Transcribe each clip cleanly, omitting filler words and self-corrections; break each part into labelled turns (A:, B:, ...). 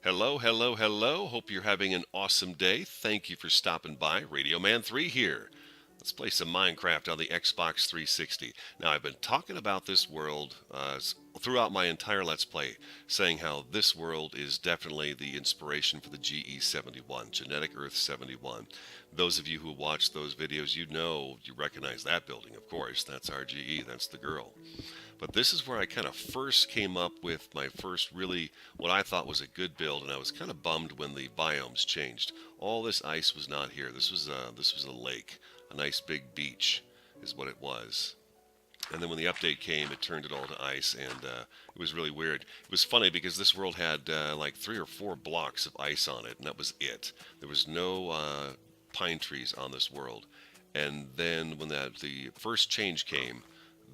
A: Hello, hello, hello. Hope you're having an awesome day. Thank you for stopping by. Radio Man 3 here. Let's play some Minecraft on the Xbox 360. Now, I've been talking about this world throughout my entire Let's Play, saying how this world is definitely the inspiration for the GE71, Genetic Earth 71. Those of you who watch those videos, you recognize that building, of course. That's our GE, that's the girl. But this is where I kind of first came up with my first really what I thought was a good build, and I was kind of bummed when the biomes changed. All this ice was not here. This was a lake, a nice big beach, is what it was. And then when the update came, it turned it all to ice, and it was really weird. It was funny because this world had like 3 or 4 blocks of ice on it, and that was it. There was no pine trees on this world. And then when the first change came,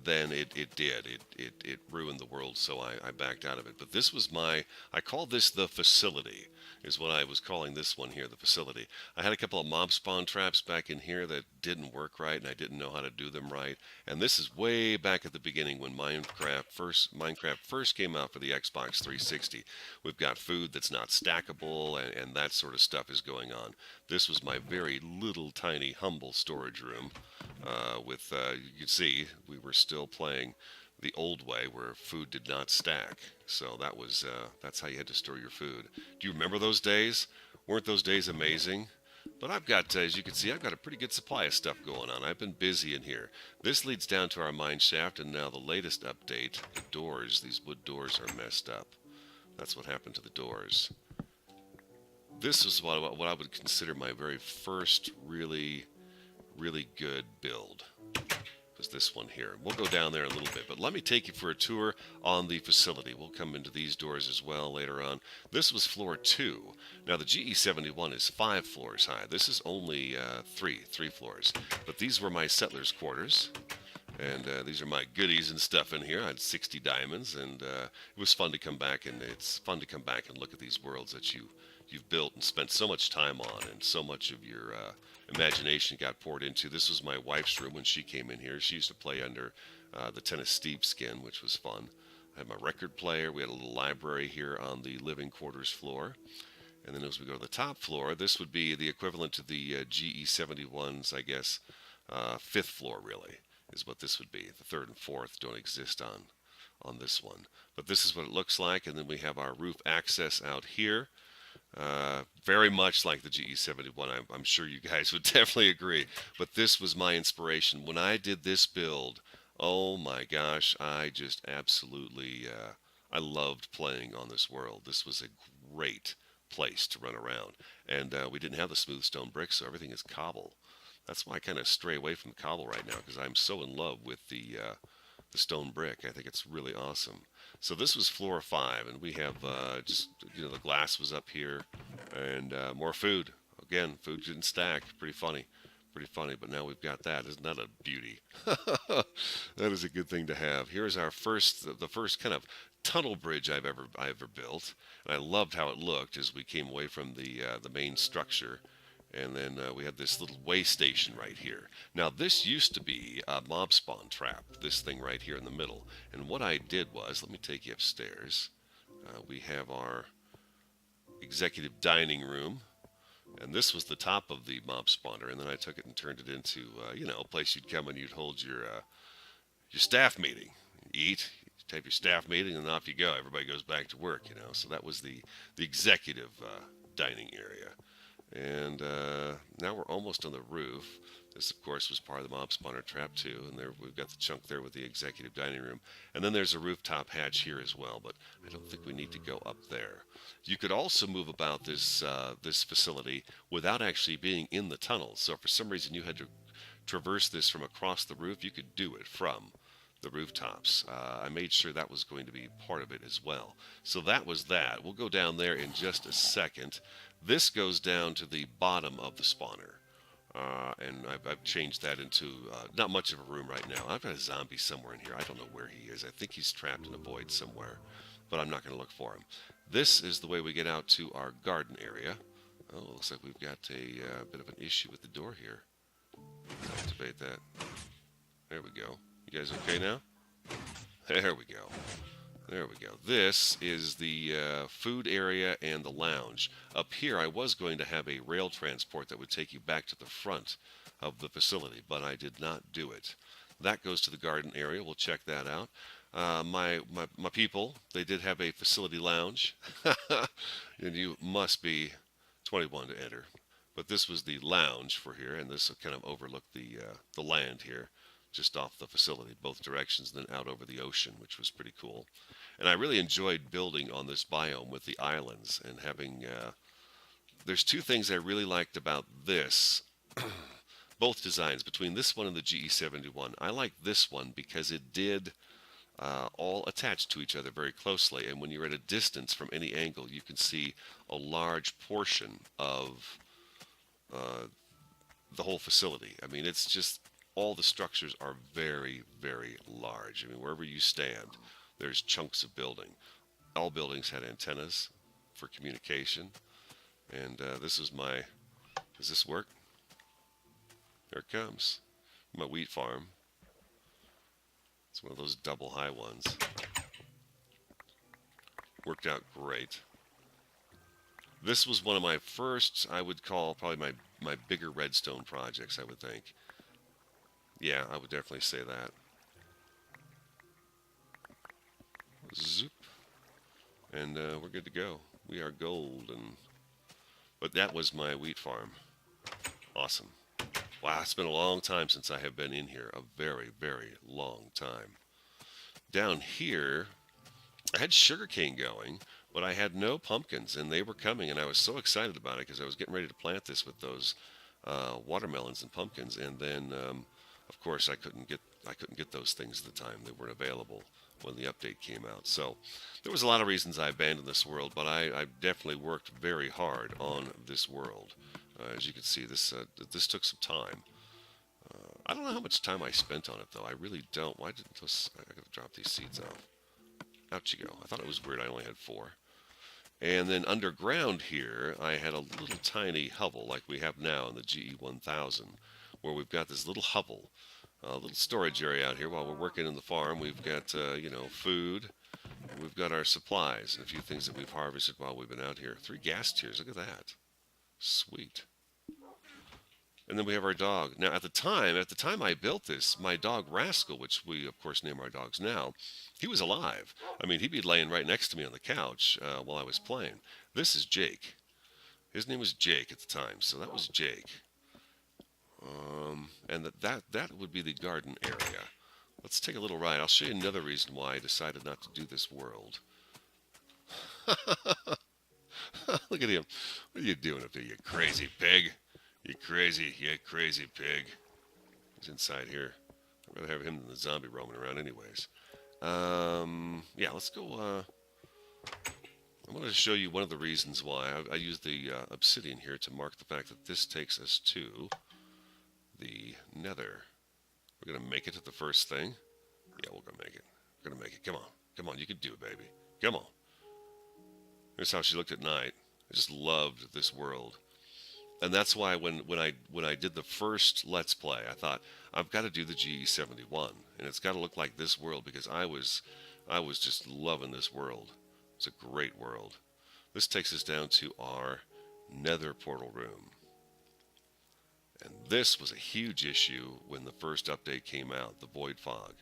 A: then it did. It ruined the world, so I backed out of it. But this was I called this the facility, is what I was calling this one here, the facility. I had a couple of mob spawn traps back in here that didn't work right, and I didn't know how to do them right. And this is way back at the beginning when Minecraft first came out for the Xbox 360. We've got food that's not stackable, and that sort of stuff is going on. This was my very little, tiny, humble storage room. You can see we were still playing the old way where food did not stack. So that's how you had to store your food. Do you remember those days? Weren't those days amazing? But I've got, as you can see, I've got a pretty good supply of stuff going on. I've been busy in here. This leads down to our mine shaft, and now the latest update, the doors, these wood doors are messed up. That's what happened to the doors. This is what I would consider my very first really good build, was this one here. We'll go down there in a little bit, but let me take you for a tour on the facility. We'll come into these doors as well later on. This was floor 2. Now the GE71 is 5 floors high. This is only three floors, but these were my settlers' quarters. And these are my goodies and stuff in here. I had 60 diamonds, and it was fun to come back, and it's fun to come back and look at these worlds that you've built and spent so much time on, and so much of your imagination got poured into. This was my wife's room when she came in here. She used to play under the Tennis Steve skin, which was fun. I had my record player. We had a little library here on the living quarters floor. And then as we go to the top floor, this would be the equivalent to the GE71's, I guess, 5th floor, really, is what this would be. The 3rd and 4th don't exist on this one. But this is what it looks like, and then we have our roof access out here. Very much like the GE71. I'm sure you guys would definitely agree. But this was my inspiration. When I did this build, oh my gosh, I just absolutely, I loved playing on this world. This was a great place to run around. And we didn't have the smooth stone bricks, so everything is cobble. That's why I kind of stray away from cobble right now, because I'm so in love with the stone brick. I think it's really awesome. So this was floor 5, and we have just, the glass was up here, and more food. Again, food didn't stack. Pretty funny. Pretty funny, but now we've got that. Isn't that a beauty? That is a good thing to have. Here's our the first kind of tunnel bridge I ever built, and I loved how it looked as we came away from the main structure. And then we have this little way station right here. Now this used to be a mob spawn trap, this thing right here in the middle. And what I did was, let me take you upstairs. We have our executive dining room. And this was the top of the mob spawner. And then I took it and turned it into, a place you'd come and you'd hold your staff meeting. Eat, have your staff meeting, and off you go. Everybody goes back to work, So that was the executive dining area. And now we're almost on the roof. This, of course, was part of the mob spawner trap, too. And there we've got the chunk there with the executive dining room. And then there's a rooftop hatch here as well, but I don't think we need to go up there. You could also move about this facility without actually being in the tunnel. So if for some reason you had to traverse this from across the roof, you could do it from the rooftops. I made sure that was going to be part of it as well. So that was that. We'll go down there in just a second. This goes down to the bottom of the spawner. And I've changed that into not much of a room right now. I've got a zombie somewhere in here. I don't know where he is. I think he's trapped in a void somewhere, but I'm not going to look for him. This is the way we get out to our garden area. Oh, looks like we've got a bit of an issue with the door here. Activate that. There we go. You guys okay now? There we go. There we go. This is the food area and the lounge. Up here, I was going to have a rail transport that would take you back to the front of the facility, but I did not do it. That goes to the garden area. We'll check that out. My people, they did have a facility lounge, and you must be 21 to enter. But this was the lounge for here, and this kind of overlooked the land here, just off the facility, both directions, and then out over the ocean, which was pretty cool. And I really enjoyed building on this biome with the islands and having. There's two things I really liked about this, both designs between this one and the GE71. I like this one because it did all attached to each other very closely, and when you're at a distance from any angle, you can see a large portion of uh, the whole facility. I mean, it's just all the structures are very, very large. I mean, wherever you stand, there's chunks of building. All buildings had antennas for communication, and this is my. Does this work? There it comes. My wheat farm. It's one of those double high ones. Worked out great. This was one of my first, I would call probably my bigger redstone projects, I would think. Yeah, I would definitely say that. Zoop. And we're good to go. We are golden. But that was my wheat farm. Awesome. Wow, it's been a long time since I have been in here. A very, very long time. Down here, I had sugarcane going, but I had no pumpkins, and they were coming, and I was so excited about it because I was getting ready to plant this with those watermelons and pumpkins, and then, of course, I couldn't get those things at the time. They weren't available when the update came out. So there was a lot of reasons I abandoned this world, but I definitely worked very hard on this world. As you can see, this took some time. I don't know how much time I spent on it, though. I really don't. Why didn't this? I gotta drop these seeds off. Out you go. I thought it was weird. I only had four. And then underground here, I had a little tiny hovel like we have now in the GE1000, where we've got this little hovel, a little storage area out here while we're working in the farm. We've got, food. We've got our supplies and a few things that we've harvested while we've been out here. 3 gas tiers. Look at that. Sweet. And then we have our dog. Now, at the time I built this, my dog Rascal, which we of course name our dogs now, he was alive. I mean, he'd be laying right next to me on the couch while I was playing. This is Jake. His name was Jake at the time, so that was Jake. And that would be the garden area. Let's take a little ride. I'll show you another reason why I decided not to do this world. Look at him. What are you doing up there, you crazy pig? You crazy pig. He's inside here. I'd rather have him than the zombie roaming around anyways. Yeah, let's go. I'm going to show you one of the reasons why. I used the obsidian here to mark the fact that this takes us to the nether. We're going to make it to the first thing. Yeah, we're going to make it. We're going to make it. Come on. Come on, you can do it, baby. Come on. Here's how she looked at night. I just loved this world. And that's why when I did the first Let's Play, I thought I've got to do the GE71, and it's got to look like this world because I was just loving this world. It's a great world. This takes us down to our Nether portal room, and this was a huge issue when the first update came out, the Void Fog.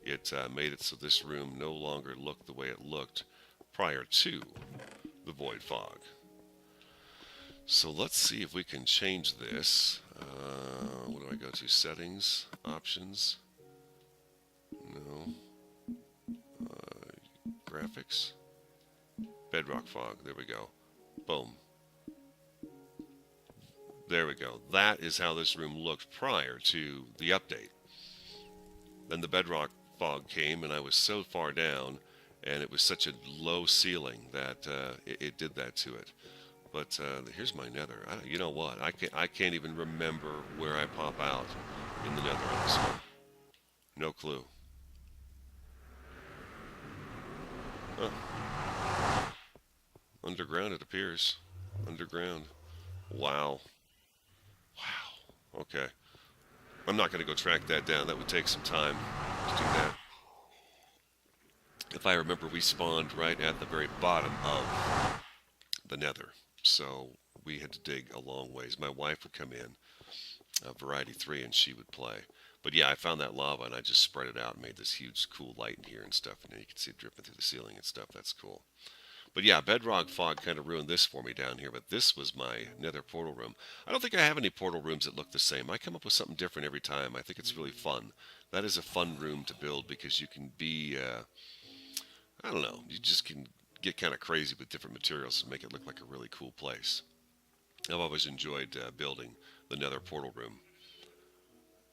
A: It made it so this room no longer looked the way it looked prior to the Void Fog. So let's see if we can change this. What do I go to? Settings, options. No. Graphics. Bedrock fog. There we go. Boom. There we go. That is how this room looked prior to the update. Then the bedrock fog came, and I was so far down, and it was such a low ceiling that it did that to it. But here's my nether. You know what? I can't even remember where I pop out in the nether on this one. No clue. Huh. Underground, it appears. Underground. Wow. Wow. Okay. I'm not going to go track that down. That would take some time to do that. If I remember, we spawned right at the very bottom of the nether. So we had to dig a long ways. My wife would come in, Variety 3, and she would play. But yeah, I found that lava and I just spread it out and made this huge cool light in here and stuff. And then you can see it dripping through the ceiling and stuff. That's cool. But yeah, Bedrock Fog kind of ruined this for me down here. But this was my nether portal room. I don't think I have any portal rooms that look the same. I come up with something different every time. I think it's really fun. That is a fun room to build because you can be, I don't know, you just can get kind of crazy with different materials and make it look like a really cool place. I've always enjoyed building the nether portal room.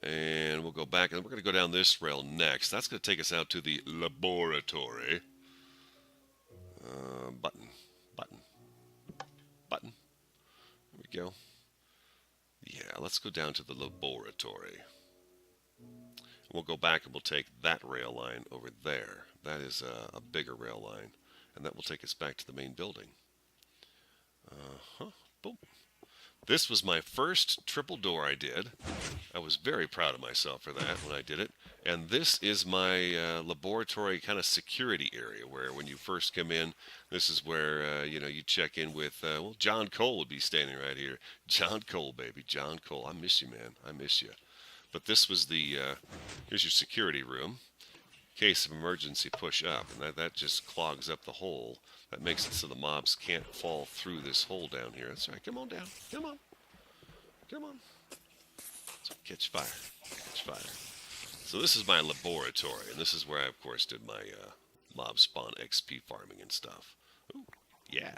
A: And we'll go back and we're going to go down this rail next. That's going to take us out to the laboratory. Button, button, button. There we go. Yeah, let's go down to the laboratory. We'll go back and we'll take that rail line over there. That is a bigger rail line. And that will take us back to the main building. Boom. This was my first triple door I did. I was very proud of myself for that when I did it. And this is my laboratory kind of security area where when you first come in, this is where, you check in with, well, John Cole would be standing right here. John Cole, baby. John Cole. I miss you, man. I miss you. But this was here's your security room. Case of emergency, push up. And that just clogs up the hole. That makes it so the mobs can't fall through this hole down here. That's right. Come on down. Come on. Come on. So catch fire. Catch fire. So this is my laboratory, and this is where I, of course, did my mob spawn XP farming and stuff. Ooh, yeah.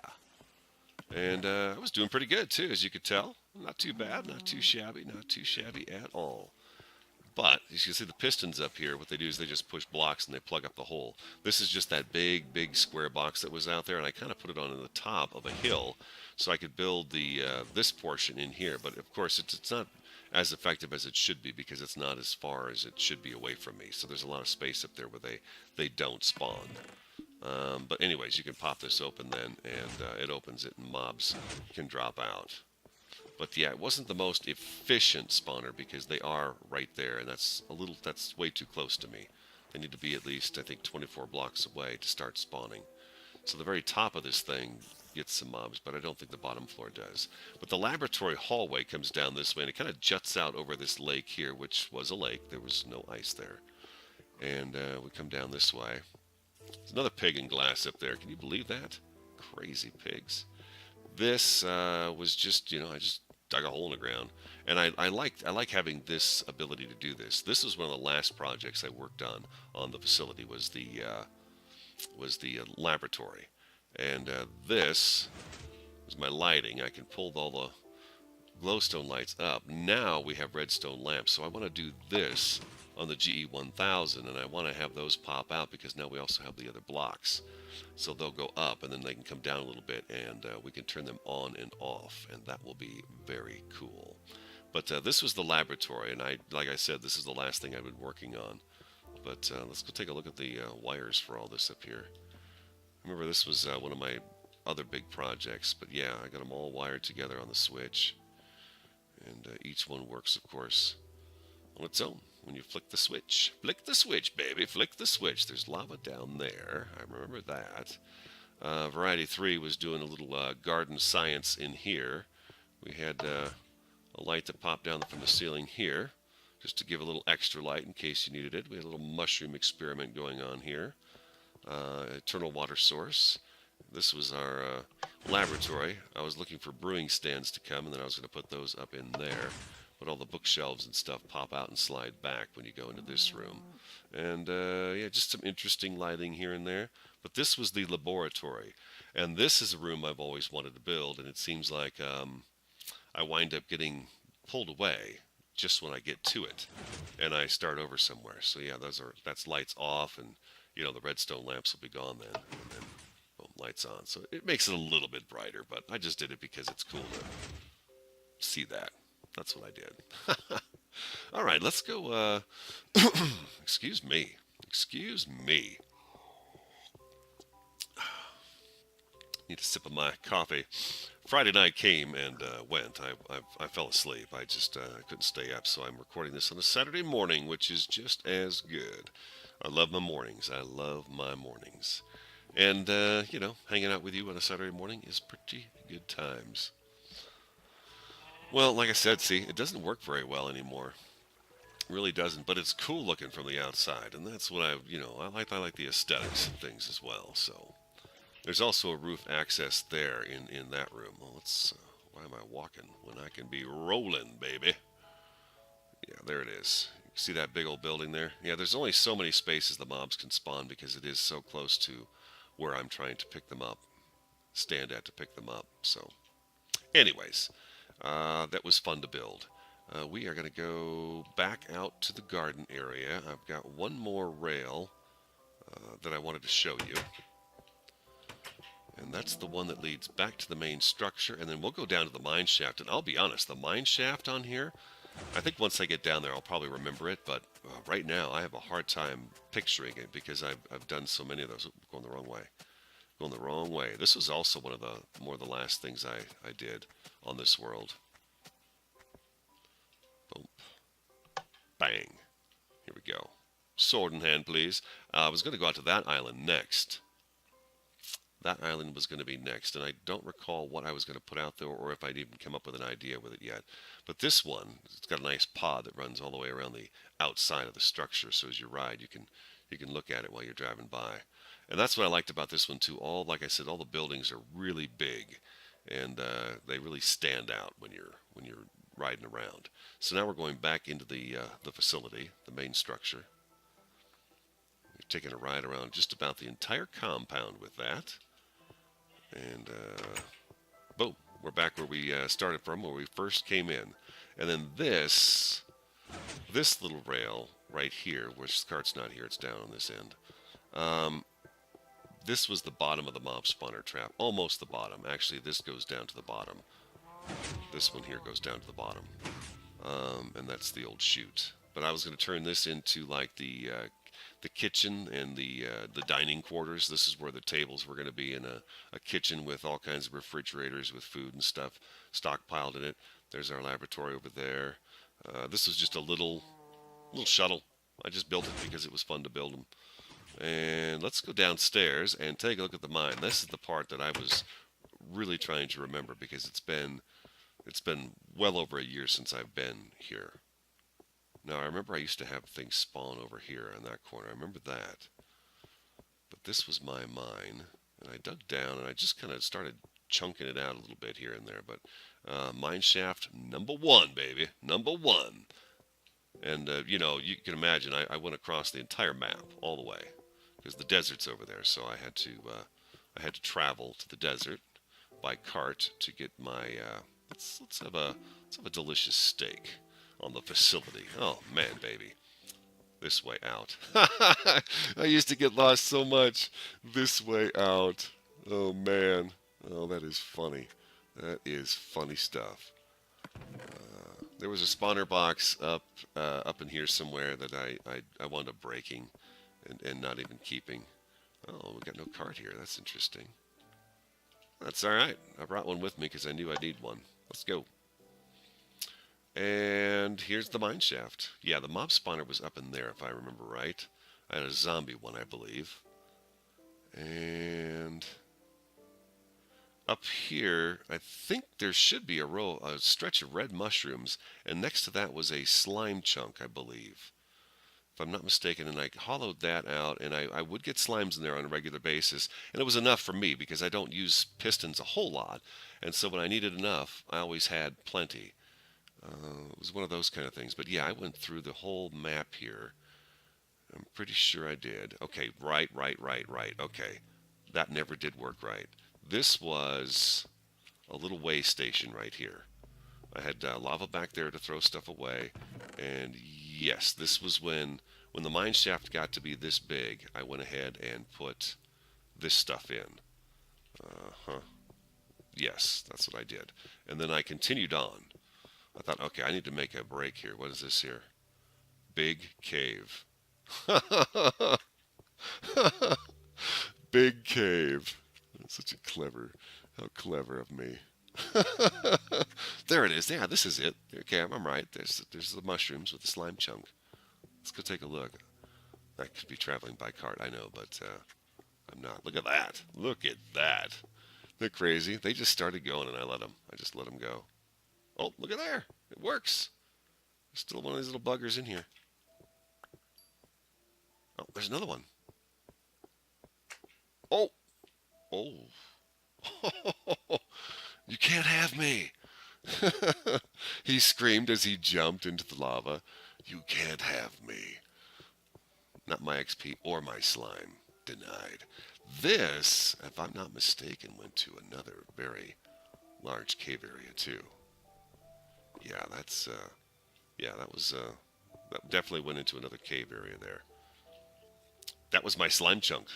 A: And I was doing pretty good, too, as you could tell. Not too bad, not too shabby at all. But, as you can see the pistons up here, what they do is they just push blocks and they plug up the hole. This is just that big square box that was out there, and I kind of put it on the top of a hill so I could build this portion in here. But, of course, it's not as effective as it should be because it's not as far as it should be away from me. So there's a lot of space up there where they don't spawn. But anyways, you can pop this open then, and it opens it, and mobs can drop out. But yeah, it wasn't the most efficient spawner because they are right there, and that's way too close to me. They need to be at least, I think, 24 blocks away to start spawning. So the very top of this thing gets some mobs, but I don't think the bottom floor does. But the laboratory hallway comes down this way, and it kind of juts out over this lake here, which was a lake. There was no ice there. And we come down this way. There's another pig in glass up there. Can you believe that? Crazy pigs. This was just, I just dug a hole in the ground. And I like having this ability to do this. This was one of the last projects I worked on the facility was the laboratory. And this is my lighting. I can pull all the glowstone lights up. Now we have redstone lamps. So I want to do this on the GE1000, and I want to have those pop out because now we also have the other blocks. So they'll go up and then they can come down a little bit, and we can turn them on and off, and that will be very cool. But this was the laboratory, and like I said, this is the last thing I've been working on. But let's go take a look at the wires for all this up here. Remember, this was one of my other big projects, but yeah, I got them all wired together on the switch, and each one works, of course, on its own. When you flick the switch, baby, flick the switch. There's lava down there. I remember that. Variety 3 was doing a little garden science in here. We had a light that popped down from the ceiling here, just to give a little extra light in case you needed it. We had a little mushroom experiment going on here. Eternal water source. This was our laboratory. I was looking for brewing stands to come, and then I was going to put those up in there. But all the bookshelves and stuff pop out and slide back when you go into this room. And yeah, just some interesting lighting here and there. But this was the laboratory. And this is a room I've always wanted to build, and it seems like I wind up getting pulled away just when I get to it. And I start over somewhere. So yeah, that's lights off, and the redstone lamps will be gone then. And then boom, lights on. So it makes it a little bit brighter, but I just did it because it's cool to see that. That's what I did. All right, let's go. Excuse me. Excuse me. Need a sip of my coffee. Friday night came and went. I fell asleep. I couldn't stay up, so I'm recording this on a Saturday morning, which is just as good. I love my mornings. I love my mornings. And, hanging out with you on a Saturday morning is pretty good times. Well, like I said, see, it doesn't work very well anymore. It really doesn't, but it's cool looking from the outside, and that's what I like the aesthetics and things as well. So there's also a roof access there in that room. Well, why am I walking when I can be rolling, baby? Yeah, there it is. See that big old building there? Yeah, there's only so many spaces the mobs can spawn because it is so close to where I'm trying to pick them up, stand at to pick them up. So, anyways, that was fun to build. We are going to go back out to the garden area. I've got one more rail that I wanted to show you. And that's the one that leads back to the main structure. And then we'll go down to the mine shaft. And I'll be honest, the mine shaft on here, I think once I get down there, I'll probably remember it. But right now, I have a hard time picturing it because I've done so many of those. Ooh, going the wrong way. Going the wrong way. This was also one of the more of the last things I did on this world. Boom. Bang. Here we go. Sword in hand, please. I was going to go out to that island next. That island was going to be next, and I don't recall what I was going to put out there or if I'd even come up with an idea with it yet. But this one, it's got a nice pod that runs all the way around the outside of the structure, so as you ride, you can look at it while you're driving by. And that's what I liked about this one too. Like I said, all the buildings are really big, and they really stand out when you're riding around. So now we're going back into the facility, the main structure. We're taking a ride around just about the entire compound with that. And boom, we're back where we started from, where we first came in. And then this little rail right here, which the cart's not here, it's down on this end. This was the bottom of the mob spawner trap, almost the bottom. Actually, this goes down to the bottom. This one here goes down to the bottom, and that's the old chute. But I was going to turn this into like the kitchen and the dining quarters. This is where the tables were going to be in a kitchen with all kinds of refrigerators with food and stuff stockpiled in it. There's our laboratory over there. This was just a little shuttle. I just built it because it was fun to build them. And let's go downstairs and take a look at the mine. This is the part that I was really trying to remember because it's been well over a year since I've been here. Now, I remember I used to have things spawn over here in that corner. I remember that. But this was my mine. And I dug down and I just kind of started chunking it out a little bit here and there. But mine shaft number one, baby. Number one. And, you can imagine I went across the entire map all the way. Because the desert's over there. So I had to travel to the desert by cart to get my... let's have a delicious steak on the facility. Oh, man, baby. This way out. I used to get lost so much. This way out. Oh, man. Oh, that is funny. That is funny stuff. There was a spawner box up in here somewhere that I wound up breaking and not even keeping. Oh, we got no cart here. That's interesting. That's all right. I brought one with me because I knew I'd need one. Let's go. And here's the mine shaft. Yeah, the mob spawner was up in there, if I remember right. I had a zombie one, I believe. And up here, I think there should be a stretch of red mushrooms, and next to that was a slime chunk, I believe. If I'm not mistaken, and I hollowed that out, and I would get slimes in there on a regular basis, and it was enough for me because I don't use pistons a whole lot, and so when I needed enough, I always had plenty. It was one of those kind of things. But yeah, I went through the whole map here. I'm pretty sure I did. Okay, right. Okay, that never did work right. This was a little way station right here. I had lava back there to throw stuff away. And yes, this was when the mine shaft got to be this big, I went ahead and put this stuff in. Uh-huh. Yes, that's what I did. And then I continued on. I thought, okay, I need to make a break here. What is this here? Big cave. Big cave. That's such a how clever of me. There it is. Yeah, this is it. Okay, I'm right. There's the mushrooms with the slime chunk. Let's go take a look. I could be traveling by cart, I know, but I'm not. Look at that. Look at that. They're crazy. They just started going, and I let them. I just let them go. Oh, look at there. It works. There's still one of these little buggers in here. Oh, there's another one. Oh, oh. You can't have me. He screamed as he jumped into the lava. You can't have me. Not my XP or my slime. Denied. This, if I'm not mistaken, went to another very large cave area too. Yeah, that was that definitely went into another cave area there. That was my slime chunk.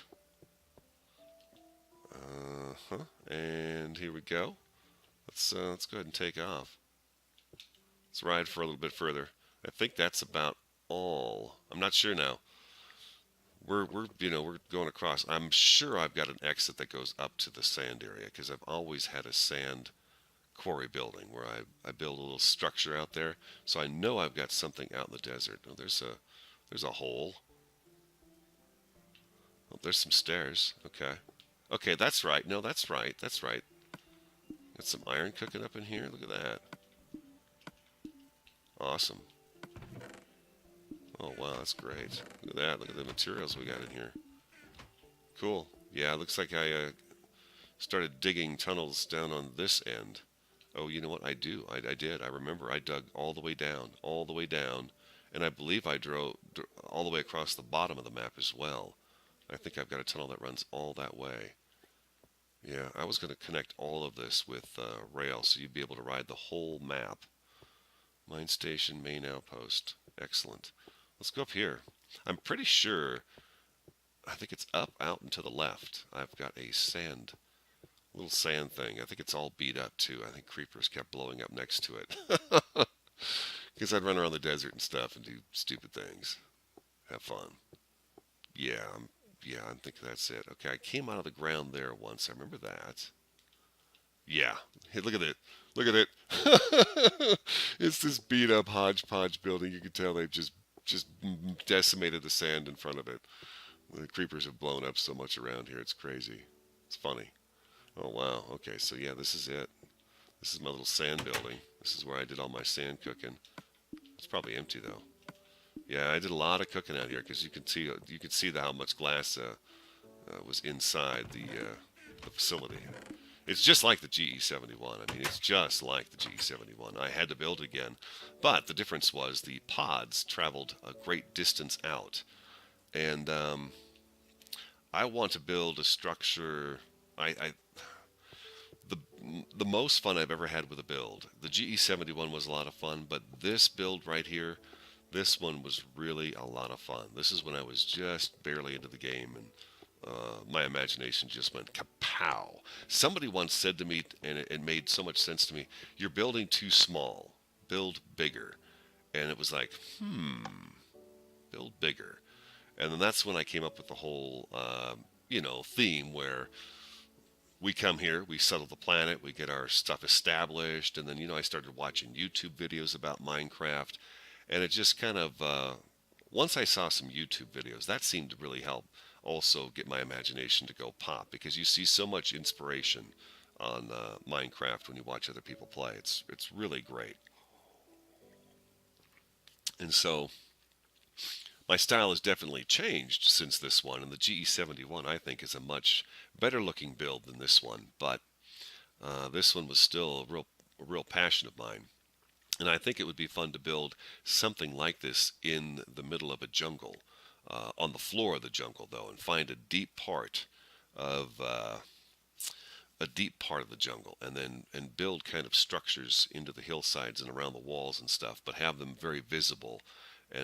A: Uh-huh. And here we go. Let's go ahead and take off. Let's ride for a little bit further. I think that's about all. I'm not sure now. We're going across. I'm sure I've got an exit that goes up to the sand area because I've always had a sand quarry building where I build a little structure out there. So I know I've got something out in the desert. Oh, there's a hole. Oh, there's some stairs. Okay. Okay, that's right. No, that's right. That's right. Got some iron cooking up in here. Look at that. Awesome. Oh, wow, that's great. Look at that. Look at the materials we got in here. Cool. Yeah, it looks like I started digging tunnels down on this end. Oh, you know what? I do. I did. I remember I dug all the way down, and I believe I drove all the way across the bottom of the map as well. I think I've got a tunnel that runs all that way. Yeah, I was going to connect all of this with rail so you'd be able to ride the whole map. Mine station, main outpost. Excellent. Let's go up here. I'm pretty sure, I think it's up, out, and to the left. I've got a little sand thing. I think it's all beat up too. I think creepers kept blowing up next to it. Because I'd run around the desert and stuff and do stupid things. Have fun. Yeah, I think that's it. Okay, I came out of the ground there once. I remember that. Yeah. Hey, look at it. Look at it. It's this beat up hodgepodge building. You can tell they've just decimated the sand in front of it. The creepers have blown up so much around here. It's crazy. It's funny. Oh wow. Okay, so yeah, this is it. This is my little sand building. This is where I did all my sand cooking. It's probably empty though. Yeah, I did a lot of cooking out here because you could see how much glass was inside the facility. It's just like the GE71. I mean, it's just like the GE71. I had to build it again, but the difference was the pods traveled a great distance out, and I want to build a structure. I the the most fun I've ever had with a build. The GE71 was a lot of fun, but this build right here, this one was really a lot of fun. This is when I was just barely into the game, and my imagination just went kapow. Somebody once said to me, and it made so much sense to me, "You're building too small. Build bigger." And it was like, build bigger. And then that's when I came up with the whole, theme where we come here, we settle the planet, we get our stuff established, and then, I started watching YouTube videos about Minecraft, and it just kind of, once I saw some YouTube videos, that seemed to really help also get my imagination to go pop, because you see so much inspiration on Minecraft when you watch other people play. It's really great. And so my style has definitely changed since this one, and the GE71 I think is a much better looking build than this one, but this one was still a real passion of mine. And I think it would be fun to build something like this in the middle of a jungle, on the floor of the jungle though, and find of a deep part of the jungle, and then build kind of structures into the hillsides and around the walls and stuff, but have them very visible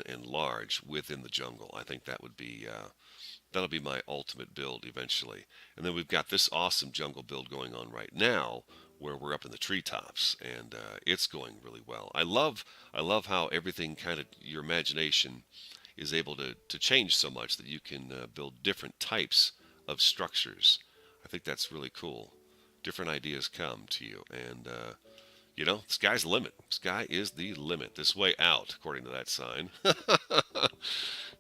A: and large within the jungle. I think that'll be my ultimate build eventually. And then we've got this awesome jungle build going on right now, where we're up in the treetops, and it's going really well. I love how everything kind of, your imagination is able to change so much that you can build different types of structures. I think that's really cool. Different ideas come to you, and sky's the limit. Sky is the limit. This way out, according to that sign.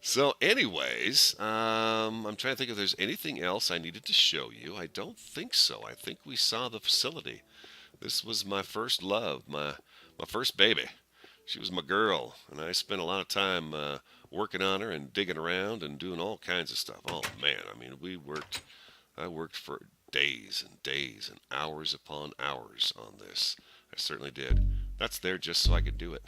A: So, anyways, I'm trying to think if there's anything else I needed to show you. I don't think so. I think we saw the facility. This was my first love, my first baby. She was my girl, and I spent a lot of time working on her and digging around and doing all kinds of stuff. Oh man, I mean, we worked. I worked for days and days and hours upon hours on this. I certainly did. That's there just so I could do it.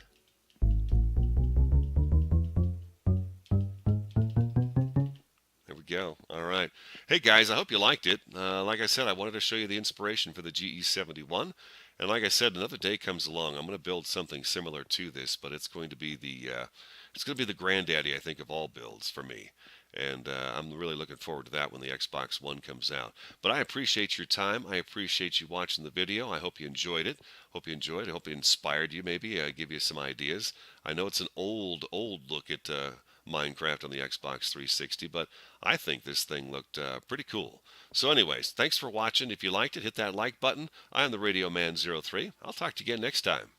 A: There we go. All right. Hey guys, I hope you liked it. Like I said, I wanted to show you the inspiration for the GE71. And like I said, another day comes along. I'm going to build something similar to this, but it's going to be the granddaddy, I think, of all builds for me. And I'm really looking forward to that when the Xbox One comes out. But I appreciate your time. I appreciate you watching the video. I hope you enjoyed it. Hope you enjoyed it. I hope it inspired you, maybe, give you some ideas. I know it's an old look at Minecraft on the Xbox 360, but I think this thing looked pretty cool. So anyways, thanks for watching. If you liked it, hit that like button. I am the Radio Man 03. I'll talk to you again next time.